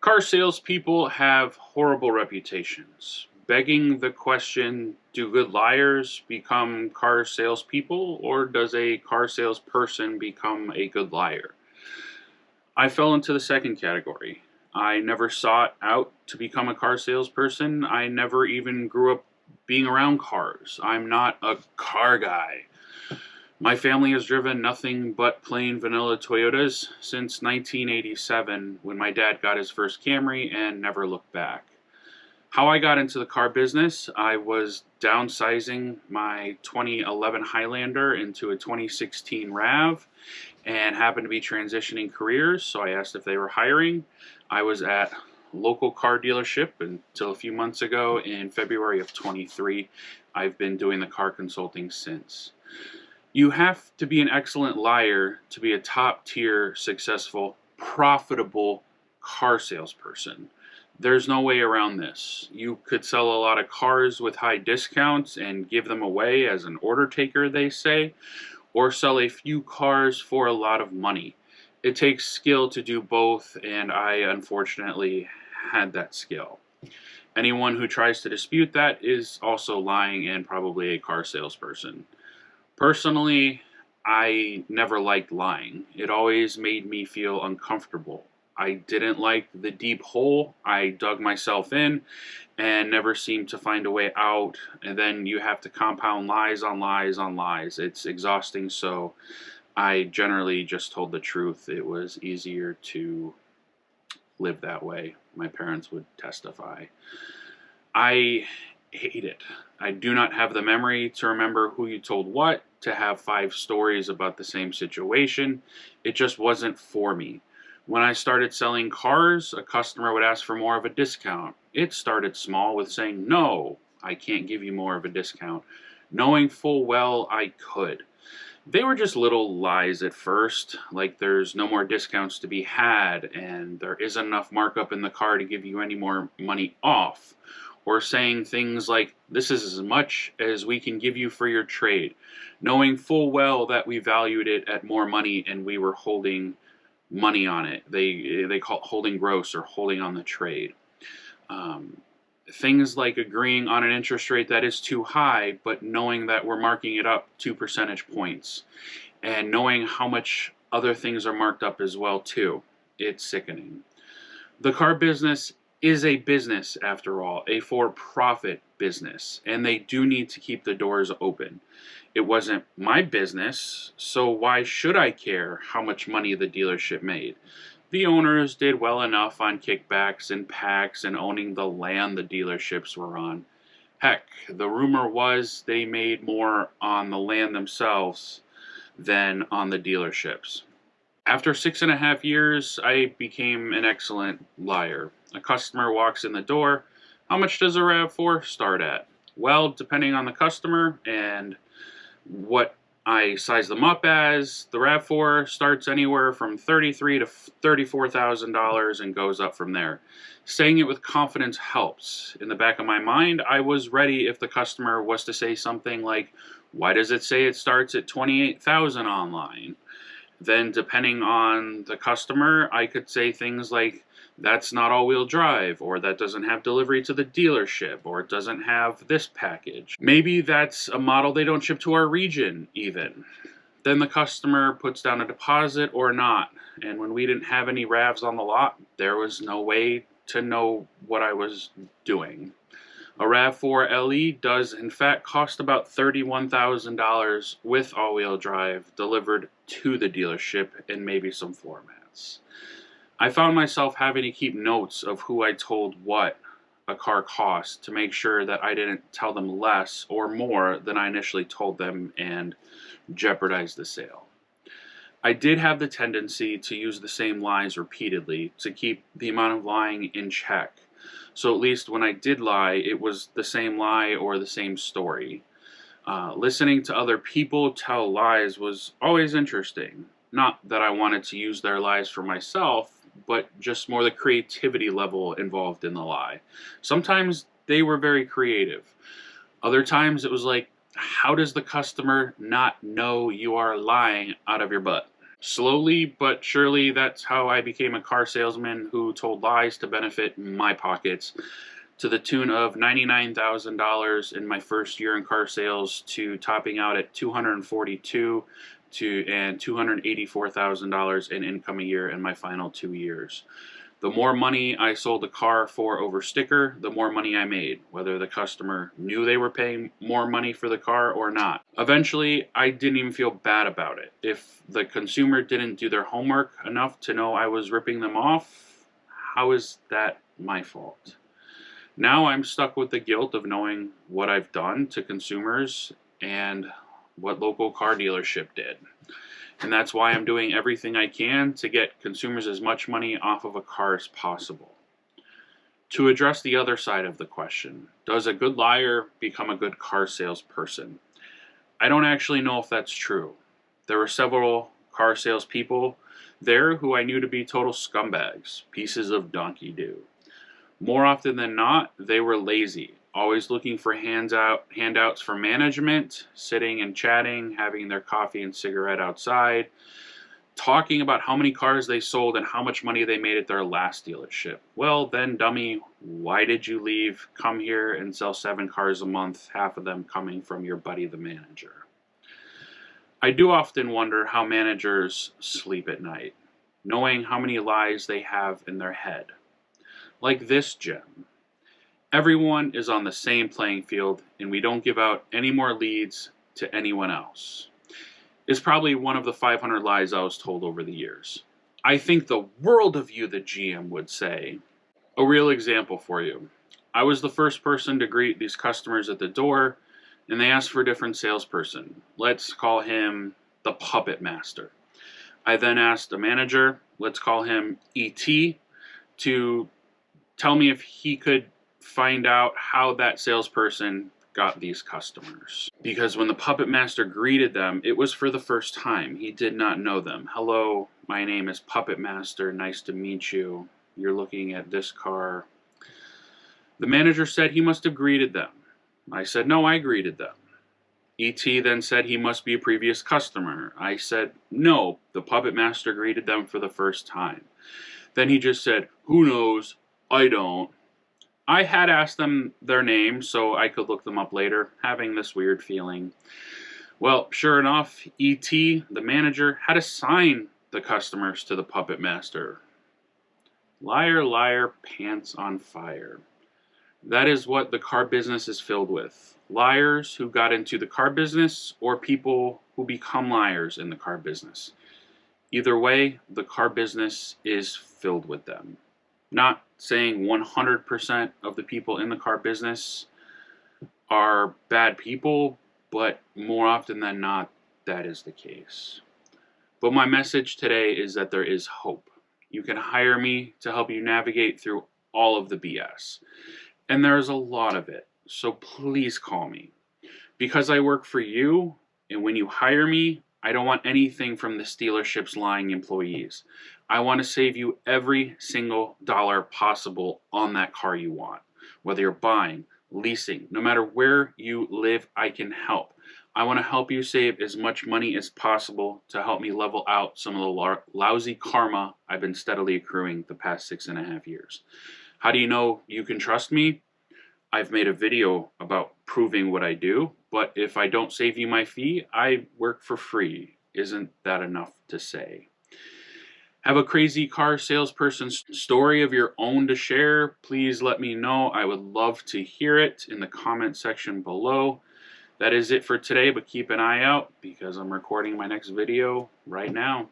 Car salespeople have horrible reputations. Begging the question, do good liars become car salespeople, or does a car salesperson become a good liar? I fell into the second category. I never sought out to become a car salesperson. I never even grew up being around cars. I'm not a car guy. My family has driven nothing but plain vanilla Toyotas since 1987 when my dad got his first Camry and never looked back. How I got into the car business, I was downsizing my 2011 Highlander into a 2016 RAV and happened to be transitioning careers, so I asked if they were hiring. I was at local car dealership until a few months ago in February of 23. I've been doing the car consulting since. You have to be an excellent liar to be a top-tier, successful, profitable car salesperson. There's no way around this. You could sell a lot of cars with high discounts and give them away as an order taker, they say, or sell a few cars for a lot of money. It takes skill to do both, and I unfortunately had that skill. Anyone who tries to dispute that is also lying and probably a car salesperson. Personally, I never liked lying. It always made me feel uncomfortable. I didn't like the deep hole I dug myself in and never seemed to find a way out. And then you have to compound lies on lies on lies. It's exhausting, so I generally just told the truth. It was easier to live that way. My parents would testify. I hate it. I do not have the memory to remember who you told what, to have 5 stories about the same situation. It just wasn't for me. When I started selling cars, a customer would ask for more of a discount. It started small with saying, no, I can't give you more of a discount, knowing full well I could. They were just little lies at first, like there's no more discounts to be had and there isn't enough markup in the car to give you any more money off. Or saying things like, this is as much as we can give you for your trade, knowing full well that we valued it at more money and we were holding money on it. They call it holding gross or holding on the trade. Things like agreeing on an interest rate that is too high, but knowing that we're marking it up 2 percentage points, and knowing how much other things are marked up as well too. It's sickening. The car business is a business, after all, a for-profit business, and they do need to keep the doors open. It wasn't my business, so why should I care how much money the dealership made? The owners did well enough on kickbacks and packs and owning the land the dealerships were on. Heck, the rumor was they made more on the land themselves than on the dealerships. After 6.5 years, I became an excellent liar. A customer walks in the door. How much does a RAV4 start at? Well, depending on the customer and what I size them up as, the RAV4 starts anywhere from $33,000 to $34,000 and goes up from there. Saying it with confidence helps. In the back of my mind, I was ready if the customer was to say something like, why does it say it starts at $28,000 online? Then depending on the customer, I could say things like, that's not all-wheel drive, or that doesn't have delivery to the dealership, or it doesn't have this package. Maybe that's a model they don't ship to our region, even. Then the customer puts down a deposit or not, and when we didn't have any RAVs on the lot, there was no way to know what I was doing. A RAV4 LE does in fact cost about $31,000 with all-wheel drive delivered to the dealership and maybe some floor mats. I found myself having to keep notes of who I told what a car cost to make sure that I didn't tell them less or more than I initially told them and jeopardize the sale. I did have the tendency to use the same lies repeatedly to keep the amount of lying in check. So at least when I did lie, it was the same lie or the same story. Listening to other people tell lies was always interesting. Not that I wanted to use their lies for myself, but just more the creativity level involved in the lie. Sometimes they were very creative. Other times it was like, how does the customer not know you are lying out of your butt? Slowly but surely, that's how I became a car salesman who told lies to benefit my pockets, to the tune of $99,000 in my first year in car sales, to topping out at 242 to and $284,000 in income a year in my final 2 years. The more money I sold a car for over sticker, the more money I made, whether the customer knew they were paying more money for the car or not. Eventually, I didn't even feel bad about it. If the consumer didn't do their homework enough to know I was ripping them off, how is that my fault? Now I'm stuck with the guilt of knowing what I've done to consumers and what local car dealership did. And that's why I'm doing everything I can to get consumers as much money off of a car as possible. To address the other side of the question, does a good liar become a good car salesperson? I don't actually know if that's true. There were several car salespeople there who I knew to be total scumbags, pieces of donkey do. More often than not, they were lazy, always looking for handouts for management, sitting and chatting, having their coffee and cigarette outside, talking about how many cars they sold and how much money they made at their last dealership. Well, then, dummy, why did you leave? Come here and sell 7 cars a month, half of them coming from your buddy, the manager. I do often wonder how managers sleep at night, knowing how many lies they have in their head. Like this gem. Everyone is on the same playing field, and we don't give out any more leads to anyone else. Is probably one of the 500 lies I was told over the years. I think the world of you, the GM would say. A real example for you. I was the first person to greet these customers at the door, and they asked for a different salesperson. Let's call him the Puppet Master. I then asked a manager, let's call him ET, to tell me if he could find out how that salesperson got these customers. Because when the Puppet Master greeted them, it was for the first time. He did not know them. Hello, my name is Puppet Master. Nice to meet you. You're looking at this car. The manager said he must have greeted them. I said, no, I greeted them. ET then said he must be a previous customer. I said, no, the Puppet Master greeted them for the first time. Then he just said, who knows? I don't. I had asked them their name so I could look them up later, having this weird feeling. Well, sure enough, E.T., the manager, had assigned the customers to the Puppet Master. Liar, liar, pants on fire. That is what the car business is filled with. Liars who got into the car business or people who become liars in the car business. Either way, the car business is filled with them. Not saying 100% of the people in the car business are bad people, but more often than not, that is the case. But my message today is that there is hope. You can hire me to help you navigate through all of the BS. And there's a lot of it, so please call me. Because I work for you, and when you hire me, I don't want anything from this dealership's lying employees. I want to save you every single dollar possible on that car you want. Whether you're buying, leasing, no matter where you live, I can help. I want to help you save as much money as possible to help me level out some of the lousy karma I've been steadily accruing the past 6.5 years. How do you know you can trust me? I've made a video about proving what I do, but if I don't save you my fee, I work for free. Isn't that enough to say? Have a crazy car salesperson story of your own to share? Please let me know. I would love to hear it in the comment section below. That is it for today, but keep an eye out because I'm recording my next video right now.